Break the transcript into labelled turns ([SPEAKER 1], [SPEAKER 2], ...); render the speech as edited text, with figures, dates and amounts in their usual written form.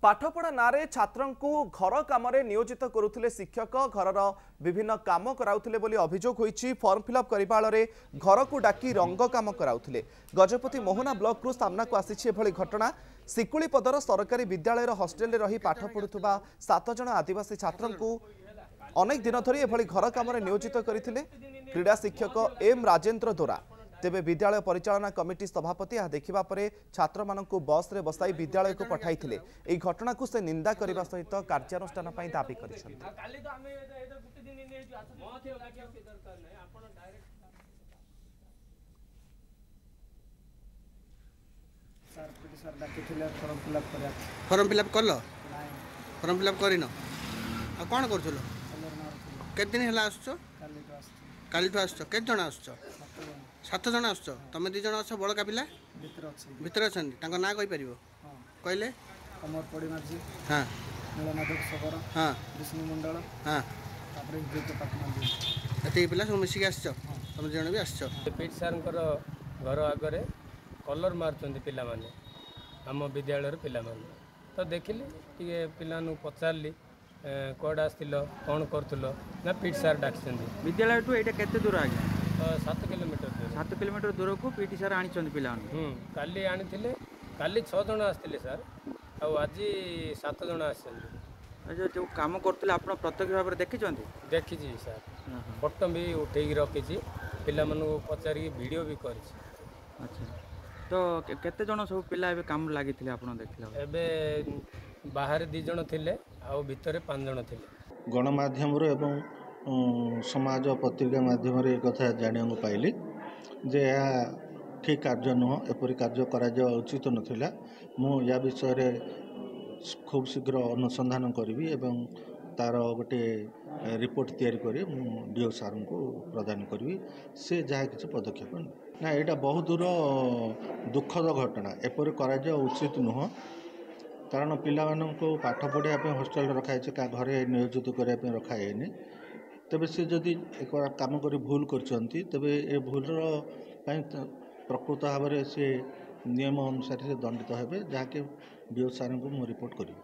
[SPEAKER 1] पाठपढ़ा नारे छात्र को घर काम नियोजित करुले शिक्षक घर विभिन्न काम कराउथिले बोली अभियोग होईछि। फॉर्म फिलअप करने घर को डाकी रंग काम कराउथिले। गजपति मोहना ब्लॉक रु सामना को आसीछि एभली घटना। सिकुलीपदर सरकारी विद्यालय हॉस्टेल रही पाठ पढ़ुवा 7 जन आदिवासी छात्र को अनेक दिन धरी एभली घर काम नियोजित करथिले क्रीड़ा शिक्षक एम राजेंद्र दोरा। तेबे विद्यालय परिचालना कमिटी सभापति यह देखा छात्र मानू बस रे बसाई विद्यालय को पठाइथिले। एही घटना को से निंदा करने सहित कार्यानुष्ठान पई दाबी करिसेंति।
[SPEAKER 2] फॉर्म फिलअप कल फॉर्म फिलअप कर कौन कर केत दिन है काली आस के जन आस 7 जन आस तुम 2 जन आस बड़का पिला भितर अच्छा ना कहीपर कहले हाँ हाँ हाँ ये पिला सब मिसिक आस तुम जन भी आस
[SPEAKER 3] पीट सार घर आगे कलर मार्च पिला माने आम विद्यालय पिला माने तो देखिली टे पिला पचारि कौड़ आसल कौन करूँ ना पीट सार डाक
[SPEAKER 4] विद्यालय टू ये केते दूर आगे
[SPEAKER 3] 7 किलोमीटर
[SPEAKER 4] 7 किलोमीटर दूर को पीटी सार आनी पिला
[SPEAKER 3] काली आनी काली 6 जन आसते सार आज 7 जन आसते
[SPEAKER 4] जो कम करते आप प्रत्यक्ष भाव में
[SPEAKER 3] देखी सार फोटो भी उठे रखी पिला पचारि वीडियो भी कर।
[SPEAKER 4] अच्छा तो केते जन सब पिला एबे काम लगी आप देखला
[SPEAKER 3] एबे बाहर 2 जन थिले आ भितर 5 जन थिले।
[SPEAKER 5] गणमाध्यम एवं समाज पत्रिका माध्यम एक कथा जाना पाइली जे ठीक कार्य नुह एपरी कार्य करा उचित नथिला। मु या विषय खूब शीघ्र अनुसंधान करी एवं तार गोटे रिपोर्ट तैयारी करी डीओ सार को प्रदान करी से जहाँ किसी पदक्षेप ना यहाँ बहुत दूर दुखद घटना एपरी करा उचित नुह कारण पिला को पाठ पढ़ाई हॉस्टेल रखाई घरे नियोजित करने रखाएनि तेबे से जदि एक काम कर भूल करछंती तेबे ए भूलर प्रकृत भाव में सी नियम अनुसार से दंडित हेबे जहाँकि डीओ सार को रिपोर्ट करी।